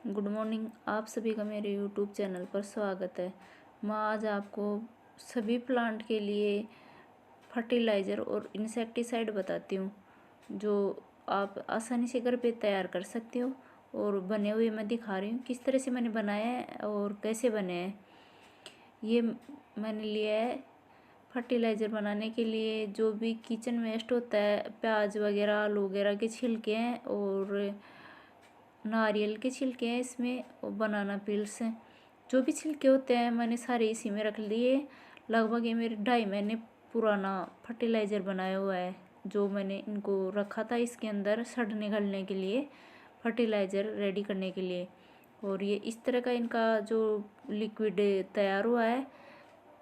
Good morning. आप सभी का मेरे यूट्यूब चैनल पर स्वागत है। मैं आज आपको सभी प्लांट के लिए फर्टिलाइज़र और इंसेक्टिसाइड बताती हूँ जो आप आसानी से घर पे तैयार कर सकते हो। और बने हुए मैं दिखा रही हूँ किस तरह से मैंने बनाया है और कैसे बने हैं। ये मैंने लिया है फर्टिलाइज़र बनाने के लिए जो भी किचन वेस्ट होता है, प्याज वगैरह, आलू वगैरह के छिलके हैं और नारियल के छिलके हैं इसमें, और बनाना पील्स हैं। जो भी छिलके होते हैं मैंने सारे इसी में रख लिए। लगभग ये मेरे 2.5 महीने पुराना फर्टिलाइज़र बनाया हुआ है जो मैंने इनको रखा था इसके अंदर सड़ निकलने के लिए, फर्टिलाइज़र रेडी करने के लिए। और ये इस तरह का इनका जो लिक्विड तैयार हुआ है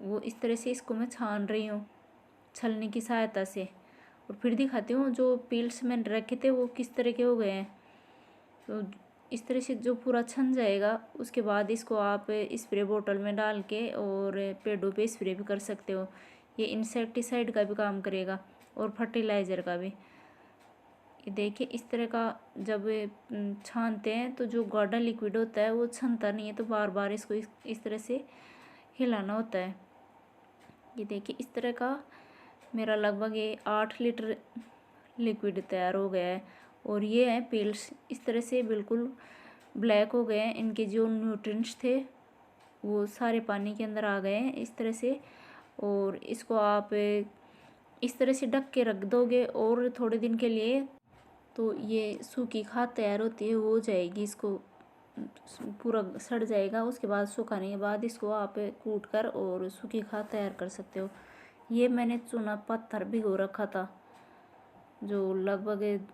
वो इस तरह से इसको मैं छान रही हूँ छलनी की सहायता से। और फिर दिखाती हूँ जो पील्स मैंने रखे थे वो किस तरह के हो गए हैं। तो इस तरह से जो पूरा छन जाएगा उसके बाद इसको आप स्प्रे बोतल में डाल के और पेड़ों पे स्प्रे भी कर सकते हो। ये इंसेक्टिसाइड का भी काम करेगा और फर्टिलाइज़र का भी। ये देखिए इस तरह का जब छानते हैं तो जो गाढ़ा लिक्विड होता है वो छनता नहीं है, तो बार बार इसको इस तरह से हिलाना होता है। ये देखिए इस तरह का मेरा लगभग ये 8 लीटर लिक्विड तैयार हो गया है। और ये है पील्स, इस तरह से बिल्कुल ब्लैक हो गए हैं। इनके जो न्यूट्रिएंट्स थे वो सारे पानी के अंदर आ गए हैं इस तरह से। और इसको आप इस तरह से ढक के रख दोगे और थोड़े दिन के लिए, तो ये सूखी खाद तैयार होती है वो हो जाएगी। इसको पूरा सड़ जाएगा, उसके बाद सुखाने के बाद इसको आप कूट कर और सूखी खाद तैयार कर सकते हो। ये मैंने चूना पत्थर भिगो रखा था जो लगभग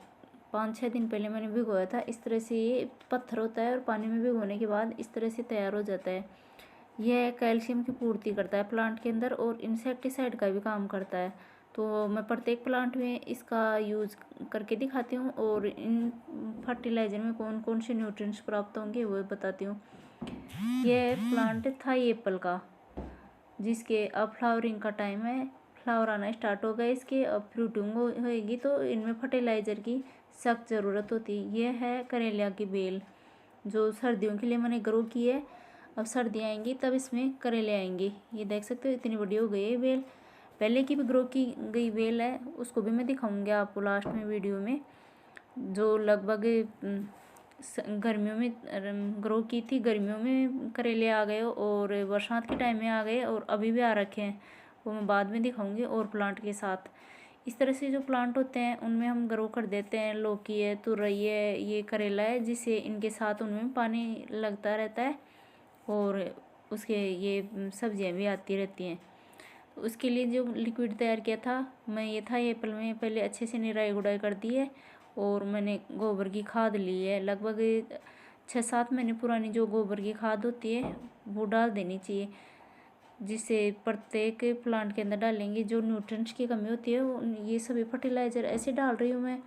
5-6 दिन पहले मैंने भिगोया था। इस तरह से ये पत्थर होता है और पानी में भिगोने के बाद इस तरह से तैयार हो जाता है। यह कैल्शियम की पूर्ति करता है प्लांट के अंदर और इंसेक्टिसाइड का भी काम करता है। तो मैं प्रत्येक प्लांट में इसका यूज़ करके दिखाती हूँ और इन फर्टिलाइज़र में कौन कौन से न्यूट्रिएंट्स प्राप्त होंगे वो बताती हूँ। यह प्लांट था एप्पल का जिसके अब फ्लावरिंग का टाइम है, फ्लावर आना स्टार्ट हो गए इसके, अब फ्रूटिंग होएगी तो इनमें फर्टिलाइज़र की सख्त ज़रूरत होती है। यह है करेलिया की बेल जो सर्दियों के लिए मैंने ग्रो की है। अब सर्दियाँ आएंगी तब इसमें करेले आएंगे। ये देख सकते हो इतनी बड़ी हो गई है बेल। पहले की भी ग्रो की गई बेल है, उसको भी मैं दिखाऊंगी आपको लास्ट में वीडियो में, जो लगभग गर्मियों में ग्रो की थी। गर्मियों में करेले आ गए और बरसात के टाइम में आ गए और अभी भी आ रखे हैं, वो मैं बाद में दिखाऊंगी और प्लांट के साथ। इस तरह से जो प्लांट होते हैं उनमें हम ग्रो कर देते हैं। लौकी है, तुरई है, ये करेला है, जिससे इनके साथ उनमें पानी लगता रहता है और उसके ये सब्जियां भी आती रहती हैं। तो उसके लिए जो लिक्विड तैयार किया था मैं, ये था एप्पल में, पहले अच्छे से निराई गुड़ाई कर दी है और मैंने गोबर की खाद ली है। लगभग 6-7 महीने पुरानी जो गोबर की खाद होती है वो डाल देनी चाहिए, जिससे प्रत्येक प्लांट के अंदर डालेंगे जो न्यूट्रिएंट्स की कमी होती है वो। ये सभी फर्टिलाइज़र ऐसे डाल रही हूँ मैं,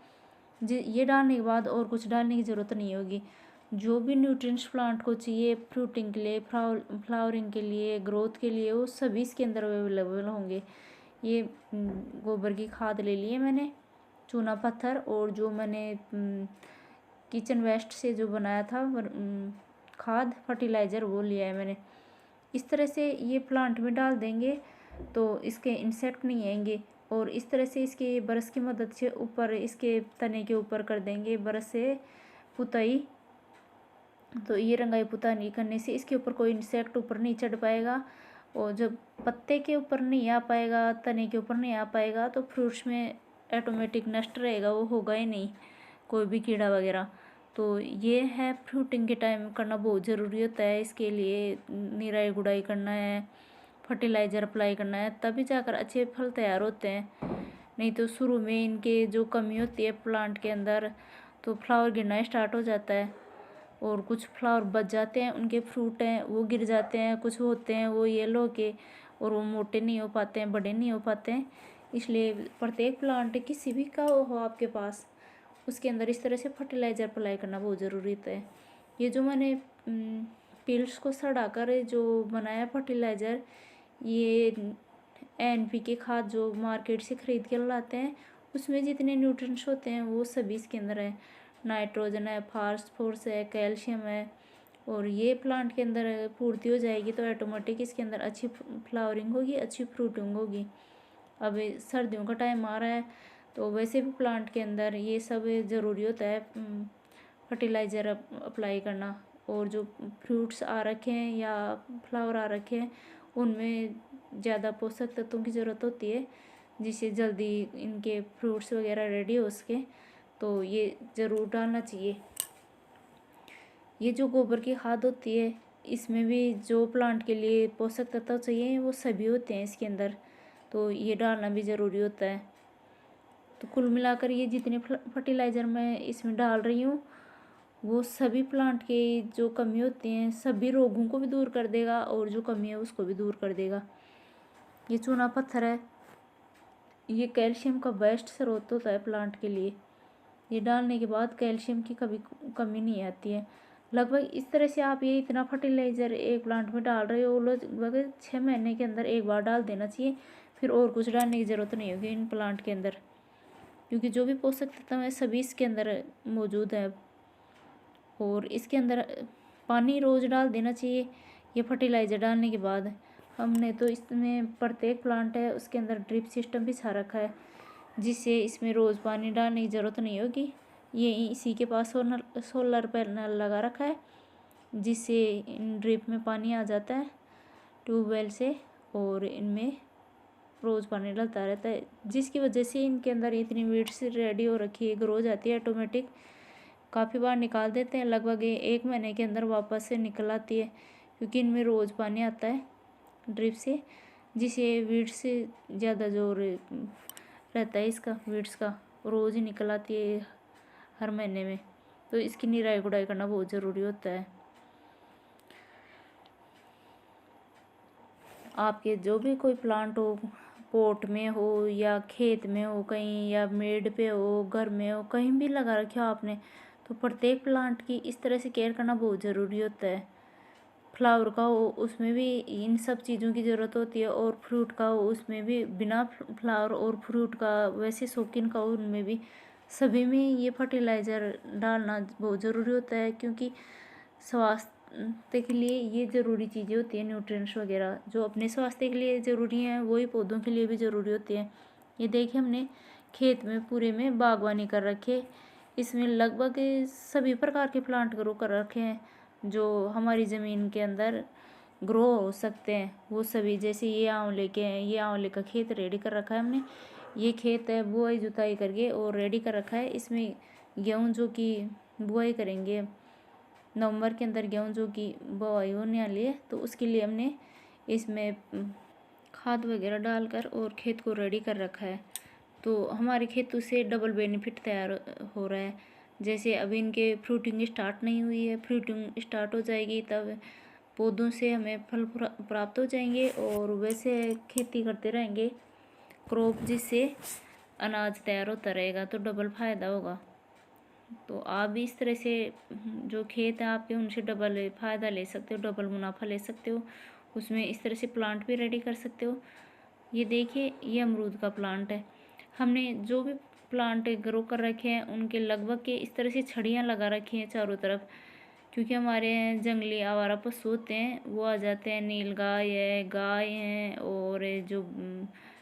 ये डालने के बाद और कुछ डालने की ज़रूरत नहीं होगी। जो भी न्यूट्रिएंट्स प्लांट को चाहिए फ्रूटिंग के लिए, फ्लावरिंग के लिए, ग्रोथ के लिए, वो सभी इसके अंदर अवेलेबल होंगे। ये गोबर की खाद ले लिए मैंने, चूना पत्थर, और जो मैंने किचन वेस्ट से जो बनाया था खाद फर्टिलाइज़र वो लिया है मैंने। इस तरह से ये प्लांट में डाल देंगे तो इसके इंसेक्ट नहीं आएंगे। और इस तरह से इसके ब्रश की मदद से ऊपर इसके तने के ऊपर कर देंगे ब्रश से पुताई, तो ये रंगाई पुताई करने से इसके ऊपर कोई इंसेक्ट ऊपर नहीं चढ़ पाएगा। और जब पत्ते के ऊपर नहीं आ पाएगा, तने के ऊपर नहीं आ पाएगा, तो फ्रूट्स में ऑटोमेटिक नष्ट रहेगा, वो होगा ही नहीं कोई भी कीड़ा वगैरह। तो ये है फ्रूटिंग के टाइम करना बहुत ज़रूरी होता है। इसके लिए निराई गुड़ाई करना है, फर्टिलाइज़र अप्लाई करना है, तभी जाकर अच्छे फल तैयार होते हैं। नहीं तो शुरू में इनके जो कमी होती है प्लांट के अंदर तो फ्लावर गिरना स्टार्ट हो जाता है और कुछ फ्लावर बच जाते हैं, उनके फ्रूट हैं वो गिर जाते हैं, कुछ होते हैं वो येलो के और वो मोटे नहीं हो पाते हैं, बड़े नहीं हो पाते हैं। इसलिए प्रत्येक प्लांट किसी भी का हो आपके पास, उसके अंदर इस तरह से फर्टिलाइज़र अप्लाई करना बहुत ज़रूरी होता है। ये जो मैंने पिल्स को सड़ाकर जो बनाया फर्टिलाइज़र, ये NPK खाद जो मार्केट से ख़रीद के लाते हैं, उसमें जितने न्यूट्रिएंट्स होते हैं वो सभी इसके अंदर है। नाइट्रोजन है, फास्फोरस है, कैल्शियम है, और ये प्लांट के अंदर पूर्ति हो जाएगी तो ऑटोमेटिक इसके अंदर अच्छी फ्लावरिंग होगी, अच्छी फ्रूटिंग होगी। अब सर्दियों का टाइम आ रहा है तो वैसे भी प्लांट के अंदर ये सब ज़रूरी होता है फर्टिलाइज़र अप्लाई करना। और जो फ्रूट्स आ रखे हैं या फ्लावर आ रखे हैं उनमें ज़्यादा पोषक तत्वों की ज़रूरत होती है जिससे जल्दी इनके फ्रूट्स वगैरह रेडी हो सके, तो ये ज़रूर डालना चाहिए। ये जो गोबर की खाद होती है इसमें भी जो प्लांट के लिए पोषक तत्व चाहिए वो सभी होते हैं इसके अंदर, तो ये डालना भी ज़रूरी होता है। तो कुल मिलाकर ये जितने फर्टिलाइज़र मैं इसमें डाल रही हूँ वो सभी प्लांट के जो कमी होती हैं सभी रोगों को भी दूर कर देगा और जो कमी है उसको भी दूर कर देगा। ये चूना पत्थर है, ये कैल्शियम का बेस्ट स्रोत होता है प्लांट के लिए। ये डालने के बाद कैल्शियम की कभी कमी नहीं आती है। लगभग इस तरह से आप ये इतना फर्टिलाइज़र एक प्लांट में डाल रहे हो, लगभग 6 महीने के अंदर एक बार डाल देना चाहिए, फिर और कुछ डालने की ज़रूरत नहीं होगी इन प्लांट के अंदर, क्योंकि जो भी पोषक तत्व है सभी इसके अंदर मौजूद है। और इसके अंदर पानी रोज़ डाल देना चाहिए। ये फर्टिलाइज़र डालने के बाद हमने तो इसमें प्रत्येक प्लांट है उसके अंदर ड्रिप सिस्टम भी छा रखा है जिससे इसमें रोज़ पानी डालने की ज़रूरत नहीं होगी। ये इसी के पास सोलर पैनल लगा रखा है जिससे इन ड्रिप में पानी आ जाता है ट्यूबवेल से और इनमें रोज़ पानी डलता रहता है, जिसकी वजह से इनके अंदर इतनी वीड्स रेडी हो रखी है, ग्रो जाती है ऑटोमेटिक। काफ़ी बार निकाल देते हैं, लगभग 1 महीने के अंदर वापस से निकल आती है क्योंकि इनमें रोज़ पानी आता है ड्रिप से, जिससे वीड्स से ज़्यादा जोर रहता है इसका, वीड्स का रोज़ ही निकल आती है हर महीने में। तो इसकी निराई गुड़ाई करना बहुत ज़रूरी होता है। आपके जो भी कोई प्लांट हो, पोट में हो या खेत में हो कहीं या मेड पे हो, घर में हो, कहीं भी लगा रखे हो आपने, तो प्रत्येक प्लांट की इस तरह से केयर करना बहुत ज़रूरी होता है। फ्लावर का हो उसमें भी इन सब चीज़ों की ज़रूरत होती है, और फ्रूट का हो उसमें भी, बिना फ्लावर और फ्रूट का वैसे शौकीन का हो उनमें भी, सभी में ये फर्टिलाइज़र डालना बहुत ज़रूरी होता है, क्योंकि स्वास्थ्य के लिए ये ज़रूरी चीज़ें होती हैं। न्यूट्रिएंट्स वगैरह जो अपने स्वास्थ्य के लिए ज़रूरी हैं वही पौधों के लिए भी ज़रूरी होती हैं। ये देखिए हमने खेत में पूरे में बागवानी कर रखे, इसमें लगभग सभी प्रकार के प्लांट ग्रो कर रखे हैं जो हमारी ज़मीन के अंदर ग्रो हो सकते हैं वो सभी। जैसे ये आंवले के हैं, ये आंवले का खेत रेडी कर रखा है हमने, ये खेत है बुआई जुताई करके और रेडी कर रखा है। इसमें गेहूँ जो कि बुआई करेंगे नवंबर के अंदर, गेहूँ जो कि बुआई होने वाली है, तो उसके लिए हमने इसमें खाद वगैरह डालकर और खेत को रेडी कर रखा है। तो हमारे खेतों से डबल बेनिफिट तैयार हो रहा है। जैसे अभी इनके फ्रूटिंग स्टार्ट नहीं हुई है, फ्रूटिंग स्टार्ट हो जाएगी तब पौधों से हमें फल प्राप्त हो जाएंगे, और वैसे खेती करते रहेंगे क्रॉप, जिससे अनाज तैयार होता रहेगा तो डबल फ़ायदा होगा। तो आप भी इस तरह से जो खेत है आपके उनसे डबल फ़ायदा ले सकते हो, डबल मुनाफा ले सकते हो, उसमें इस तरह से प्लांट भी रेडी कर सकते हो। ये देखिए ये अमरूद का प्लांट है, हमने जो भी प्लांट ग्रो कर रखे हैं उनके लगभग के इस तरह से छड़ियाँ लगा रखी हैं चारों तरफ, क्योंकि हमारे यहाँ जंगली आवारा पशु होते हैं वो आ जाते हैं, नीलगाय है, गाय हैं, और जो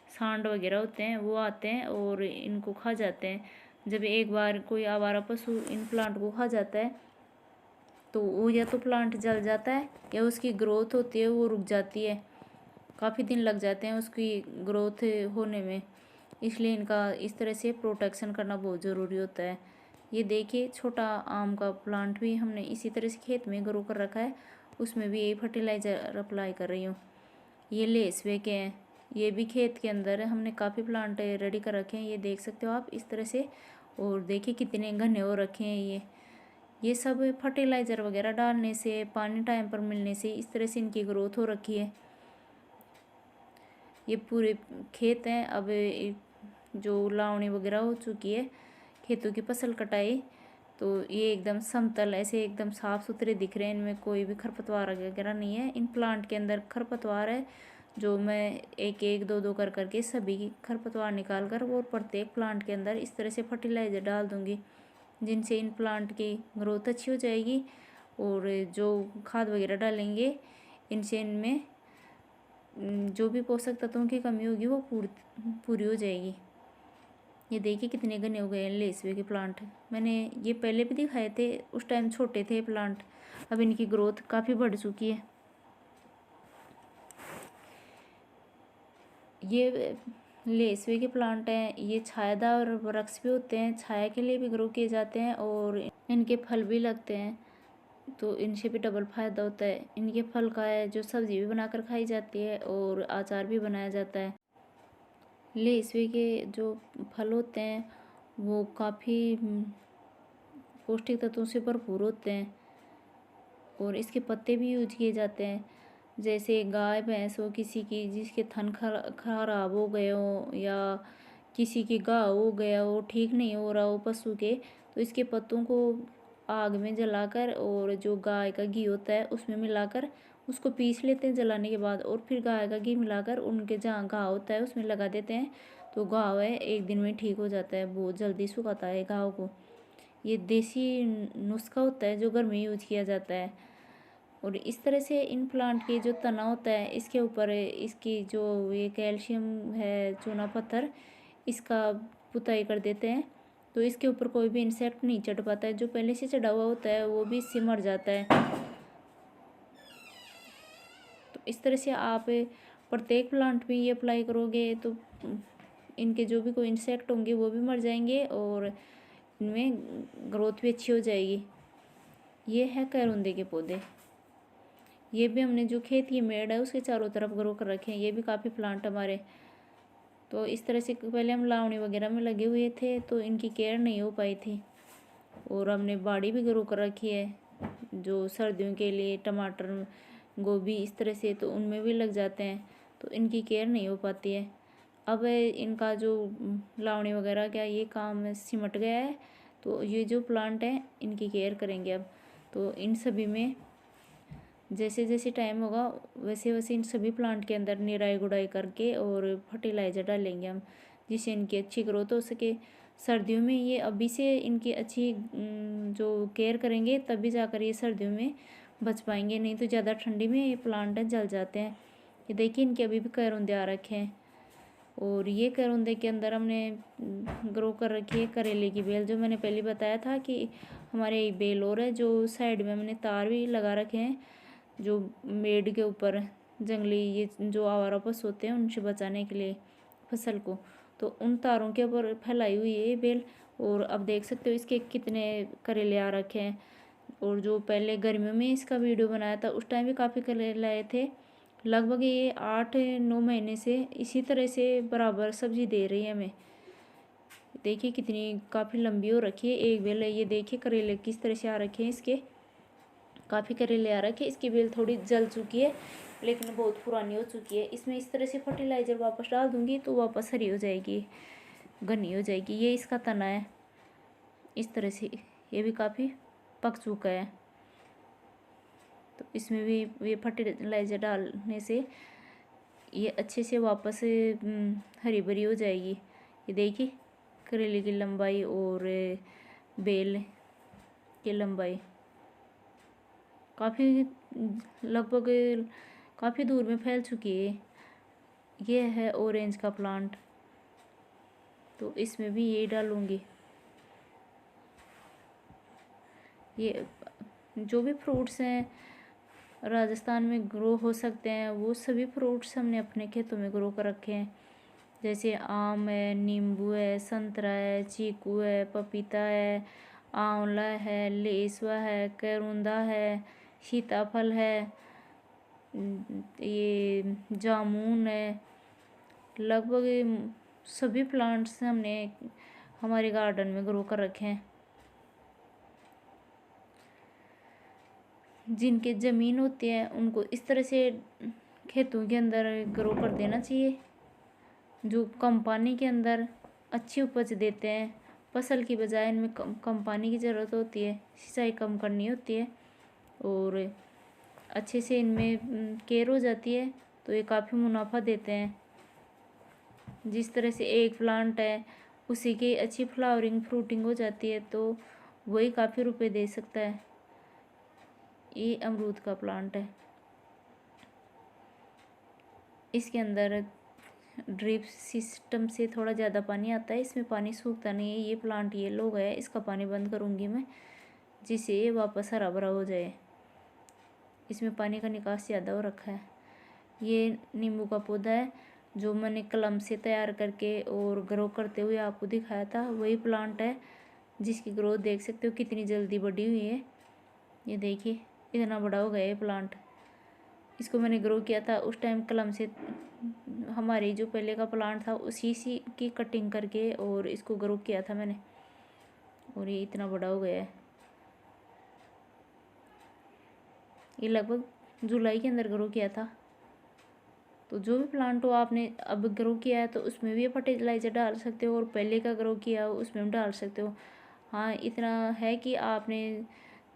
सांड वगैरह होते हैं वो आते हैं और इनको खा जाते हैं। जब एक बार कोई आवारा पशु इन प्लांट को खा जाता है तो वो या तो प्लांट जल जाता है या उसकी ग्रोथ होती है वो रुक जाती है, काफ़ी दिन लग जाते हैं उसकी ग्रोथ होने में, इसलिए इनका इस तरह से प्रोटेक्शन करना बहुत ज़रूरी होता है। ये देखिए छोटा आम का प्लांट भी हमने इसी तरह से खेत में ग्रो कर रखा है, उसमें भी यही फर्टिलाइज़र अप्लाई कर रही हूँ। ये लेसवे के हैं, ये भी खेत के अंदर है, हमने काफ़ी प्लांट रेडी कर रखे हैं, ये देख सकते हो आप इस तरह से। और देखिए कितने घने हो रखे हैं ये सब फर्टिलाइज़र वगैरह डालने से, पानी टाइम पर मिलने से इस तरह से इनकी ग्रोथ हो रखी है। ये पूरे खेत हैं, अब जो लावणी वगैरह हो चुकी है, खेतों की फसल कटाई, तो ये एकदम समतल ऐसे एकदम साफ़ सुथरे दिख रहे हैं, इनमें कोई भी खरपतवार वगैरह नहीं है। इन प्लांट के अंदर खरपतवार है जो मैं एक एक दो दो कर करके सभी की खरपतवार निकाल कर और प्रत्येक प्लांट के अंदर इस तरह से फर्टिलाइज़र डाल दूँगी, जिनसे इन प्लांट की ग्रोथ अच्छी हो जाएगी और जो खाद वगैरह डालेंगे इनसे इनमें जो भी पोषक तत्वों की कमी होगी वो पूरी हो जाएगी। ये देखिए कितने घने हो गए हैं लेसवे के प्लांट। मैंने ये पहले भी दिखाए थे, उस टाइम छोटे थे प्लांट, अब इनकी ग्रोथ काफ़ी बढ़ चुकी है। ये लेसवे के प्लांट हैं, ये छायादार वृक्ष भी होते हैं, छाया के लिए भी ग्रो किए जाते हैं और इनके फल भी लगते हैं, तो इनसे भी डबल फायदा होता है। इनके फल का है जो सब्जी भी बनाकर खाई जाती है और अचार भी बनाया जाता है। लेसवे के जो फल होते हैं वो काफ़ी पौष्टिक तत्वों से भरपूर होते हैं और इसके पत्ते भी यूज किए जाते हैं। जैसे गाय भैंस हो किसी की जिसके थन खराब हो गए हो या किसी की घाव हो गया हो, ठीक नहीं हो रहा हो पशु के, तो इसके पत्तों को आग में जलाकर और जो गाय का घी होता है उसमें मिलाकर उसको पीस लेते हैं जलाने के बाद, और फिर गाय का घी मिलाकर उनके जहाँ घाव होता है उसमें लगा देते हैं, तो घाव है 1 दिन में ठीक हो जाता है, बहुत जल्दी सुखाता है घाव को। ये देसी नुस्खा होता है जो घर में यूज किया जाता है। और इस तरह से इन प्लांट की जो तना होता है इसके ऊपर इसकी जो ये कैल्शियम है चूना पत्थर, इसका पुताई कर देते हैं, तो इसके ऊपर कोई भी इंसेक्ट नहीं चढ़ पाता है। जो पहले से चढ़ा हुआ होता है वो भी इससे मर जाता है। तो इस तरह से आप प्रत्येक प्लांट में ये अप्लाई करोगे तो इनके जो भी कोई इंसेक्ट होंगे वो भी मर जाएंगे और इनमें ग्रोथ भी अच्छी हो जाएगी। ये है करोंदे के पौधे। ये भी हमने जो खेत की मेड़ है उसके चारों तरफ ग्रो कर रखे हैं। ये भी काफ़ी प्लांट हमारे, तो इस तरह से पहले हम लावणी वगैरह में लगे हुए थे तो इनकी केयर नहीं हो पाई थी, और हमने बाड़ी भी ग्रो कर रखी है जो सर्दियों के लिए टमाटर गोभी इस तरह से, तो उनमें भी लग जाते हैं, तो इनकी केयर नहीं हो पाती है। अब इनका जो लावणी वगैरह क्या ये काम सिमट गया है, तो ये जो प्लांट है इनकी केयर करेंगे अब। तो इन सभी में जैसे जैसे टाइम होगा वैसे वैसे इन सभी प्लांट के अंदर निराई गुड़ाई करके और फर्टिलाइज़र डालेंगे हम, जिससे इनकी अच्छी ग्रोथ हो सके। सर्दियों में ये अभी से इनकी अच्छी जो केयर करेंगे तभी जाकर ये सर्दियों में बच पाएंगे, नहीं तो ज़्यादा ठंडी में ये प्लांट जल जाते हैं। ये देखिए इनके अभी भी करोंदे आ रखे हैं, और ये करोंदे के अंदर हमने ग्रो कर रखी है करेले की बेल, जो मैंने पहले बताया था कि हमारे बेल और है जो साइड में हमने तार भी लगा रखे हैं जो मेड के ऊपर जंगली ये जो आवारा पशु होते हैं उनसे बचाने के लिए फसल को, तो उन तारों के ऊपर फैलाई हुई है ये बेल। और अब देख सकते हो इसके कितने करेले आ रखे हैं। और जो पहले गर्मियों में इसका वीडियो बनाया था उस टाइम भी काफ़ी करेले आए थे। लगभग ये 8-9 महीने से इसी तरह से बराबर सब्जी दे रही है हमें। देखिए कितनी काफ़ी लंबी हो रखी है एक बेल है। ये देखिए करेले किस तरह से आ रखे हैं इसके, काफ़ी करेले आ रखे हैं। इसकी बेल थोड़ी जल चुकी है लेकिन बहुत पुरानी हो चुकी है। इसमें इस तरह से फर्टिलाइज़र वापस डाल दूंगी तो वापस हरी हो जाएगी, घनी हो जाएगी। ये इसका तना है इस तरह से, ये भी काफ़ी पक चुका है, तो इसमें भी ये फर्टिलाइज़र डालने से ये अच्छे से वापस हरी भरी हो जाएगी। ये देखिए करेले की लंबाई और बेल की लंबाई काफ़ी लगभग काफ़ी दूर में फैल चुकी है। ये है ऑरेंज का प्लांट, तो इसमें भी ये डालूंगी। ये जो भी फ्रूट्स हैं राजस्थान में ग्रो हो सकते हैं वो सभी फ्रूट्स हमने अपने खेतों में ग्रो कर रखे हैं। जैसे आम है, नींबू है, संतरा है, चीकू है, पपीता है, आंवला है, लेसवा है, करोंदा है, सीताफल है, ये जामुन है। लगभग सभी प्लांट्स हमने हमारे गार्डन में ग्रो कर रखे हैं। जिनके ज़मीन होती है उनको इस तरह से खेतों के अंदर ग्रो कर देना चाहिए, जो कम पानी के अंदर अच्छी उपज देते हैं। फसल की बजाय इनमें कम पानी की ज़रूरत होती है, सिंचाई कम करनी होती है और अच्छे से इनमें केयर हो जाती है, तो ये काफ़ी मुनाफा देते हैं। जिस तरह से एक प्लांट है उसी की अच्छी फ्लावरिंग फ्रूटिंग हो जाती है तो वही काफ़ी रुपए दे सकता है। ये अमरूद का प्लांट है। इसके अंदर ड्रिप सिस्टम से थोड़ा ज़्यादा पानी आता है, इसमें पानी सूखता नहीं है। ये प्लांट येलो हो गया है, इसका पानी बंद करूँगी मैं, जिससे ये वापस हरा भरा हो जाए। इसमें पानी का निकास ज़्यादा हो रखा है। ये नींबू का पौधा है जो मैंने कलम से तैयार करके और ग्रो करते हुए आपको दिखाया था, वही प्लांट है जिसकी ग्रोथ देख सकते हो कितनी जल्दी बढ़ी हुई है। ये देखिए इतना बड़ा हो गया ये प्लांट। इसको मैंने ग्रो किया था उस टाइम कलम से, हमारी जो पहले का प्लांट था उसी सी की कटिंग करके और इसको ग्रो किया था मैंने, और ये इतना बड़ा हो गया है। ये लगभग जुलाई के अंदर ग्रो किया था। तो जो भी प्लांट हो आपने अब ग्रो किया है तो उसमें भी फर्टिलाइज़र डाल सकते हो, और पहले का ग्रो किया हो उसमें भी डाल सकते हो। हाँ, इतना है कि आपने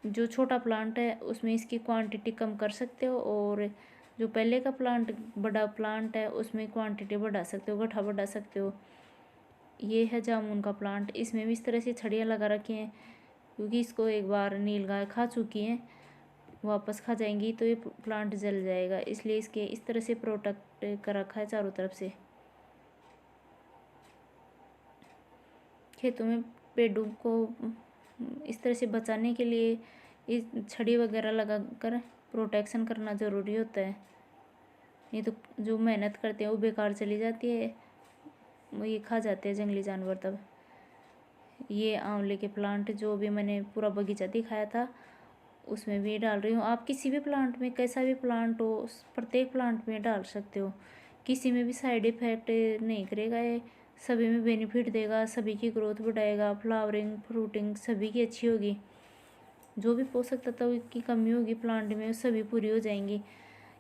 जो छोटा प्लांट है उसमें इसकी क्वांटिटी कम कर सकते हो, और जो पहले का प्लांट बड़ा प्लांट है उसमें क्वांटिटी बढ़ा सकते हो, गड्ढा बढ़ा सकते हो। ये है जामुन का प्लांट, इसमें भी इस तरह से छड़ियाँ लगा रखी हैं क्योंकि इसको एक बार नीलगाय खा चुकी हैं, वापस खा जाएंगी तो ये प्लांट जल जाएगा, इसलिए इसके इस तरह से प्रोटेक्ट कर रखा है चारों तरफ से। खेतों में पेड़ों को इस तरह से बचाने के लिए इस छड़ी वगैरह लगा कर प्रोटेक्शन करना ज़रूरी होता है, नहीं तो जो मेहनत करते हैं वो बेकार चली जाती है, वो ये खा जाते हैं जंगली जानवर। तब ये आंवले के प्लांट जो भी मैंने पूरा बगीचा दिखाया था उसमें भी डाल रही हूँ। आप किसी भी प्लांट में, कैसा भी प्लांट हो, प्रत्येक प्लांट में डाल सकते हो। किसी में भी साइड इफ़ेक्ट नहीं करेगा, ये सभी में बेनिफिट देगा, सभी की ग्रोथ बढ़ाएगा, फ्लावरिंग फ्रूटिंग सभी की अच्छी होगी। जो भी पोषक तत्व की कमी होगी प्लांट में वो सभी पूरी हो जाएंगी।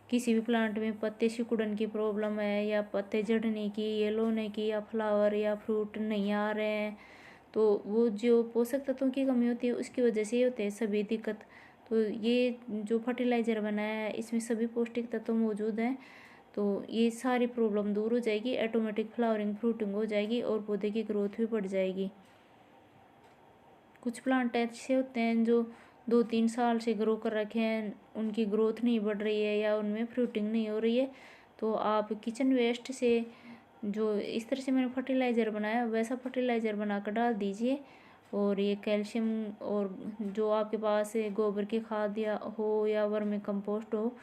किसी भी प्लांट में पत्ते सिकुड़न की प्रॉब्लम है, या पत्ते झड़ने की, येलो होने की, या फ्लावर या फ्रूट नहीं आ रहे हैं, तो वो जो पोषक तत्वों की कमी होती है उसकी वजह से ही होते हैं सभी दिक्कत। तो ये जो फर्टिलाइज़र बनाया है इसमें सभी पौष्टिक तत्व मौजूद हैं, तो ये सारी प्रॉब्लम दूर हो जाएगी, ऑटोमेटिक फ्लावरिंग फ्रूटिंग हो जाएगी और पौधे की ग्रोथ भी बढ़ जाएगी। कुछ प्लांट ऐसे होते हैं जो 2-3 साल से ग्रो कर रखे हैं, उनकी ग्रोथ नहीं बढ़ रही है या उनमें फ्रूटिंग नहीं हो रही है, तो आप किचन वेस्ट से जो इस तरह से मैंने फर्टिलाइज़र बनाया वैसा फर्टिलाइज़र बनाकर डाल दीजिए। और ये कैल्शियम और जो आपके पास गोबर की खाद या वर्मी कंपोस्ट हो,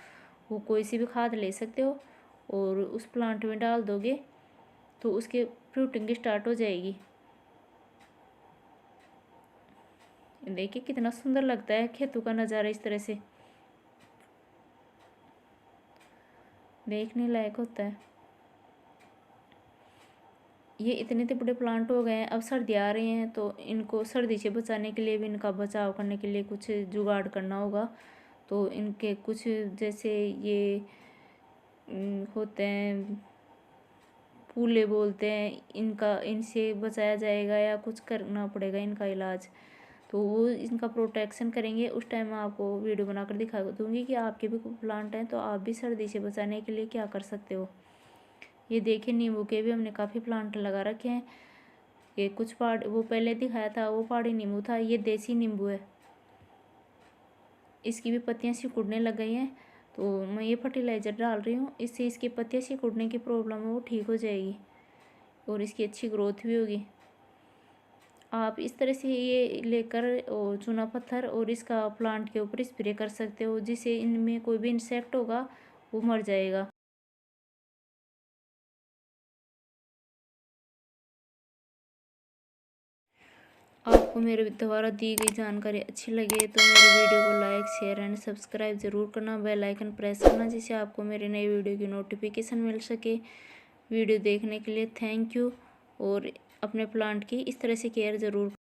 वो कोई सी भी खाद ले सकते हो और उस प्लांट में डाल दोगे तो उसके फ्रूटिंग स्टार्ट हो जाएगी। देखिए कितना सुंदर लगता है खेतों का नज़ारा, इस तरह से देखने लायक होता है। ये इतने तो बड़े प्लांट हो गए हैं, अब सर्दी आ रही हैं तो इनको सर्दी से बचाने के लिए भी, इनका बचाव करने के लिए कुछ जुगाड़ करना होगा। तो इनके कुछ जैसे ये होते हैं, फूले बोलते हैं, इनका इनसे बचाया जाएगा या कुछ करना पड़ेगा इनका इलाज, तो वो इनका प्रोटेक्शन करेंगे। उस टाइम मैं आपको वीडियो बनाकर दिखा दूँगी कि आपके भी प्लांट हैं तो आप भी सर्दी से बचाने के लिए क्या कर सकते हो। ये देखिए नींबू के भी हमने काफ़ी प्लांट लगा रखे हैं। ये कुछ वो पहले दिखाया था वो पहाड़ी नींबू था, ये देसी नींबू है। इसकी भी पत्तियाँ सिकुड़ने लग गई हैं, तो मैं ये फर्टिलाइज़र डाल रही हूँ, इससे इसकी पत्तियाँ सिकुड़ने की प्रॉब्लम है वो ठीक हो जाएगी और इसकी अच्छी ग्रोथ भी होगी। आप इस तरह से ये लेकर और चूना पत्थर और इसका प्लांट के ऊपर स्प्रे कर सकते हो, जिससे इनमें कोई भी इंसेक्ट होगा वो मर जाएगा। आपको मेरे द्वारा दी गई जानकारी अच्छी लगे तो मेरे वीडियो को लाइक शेयर एंड सब्सक्राइब ज़रूर करना, बेल आइकन प्रेस करना, जिससे आपको मेरे नए वीडियो की नोटिफिकेशन मिल सके। वीडियो देखने के लिए थैंक यू, और अपने प्लांट की इस तरह से केयर ज़रूर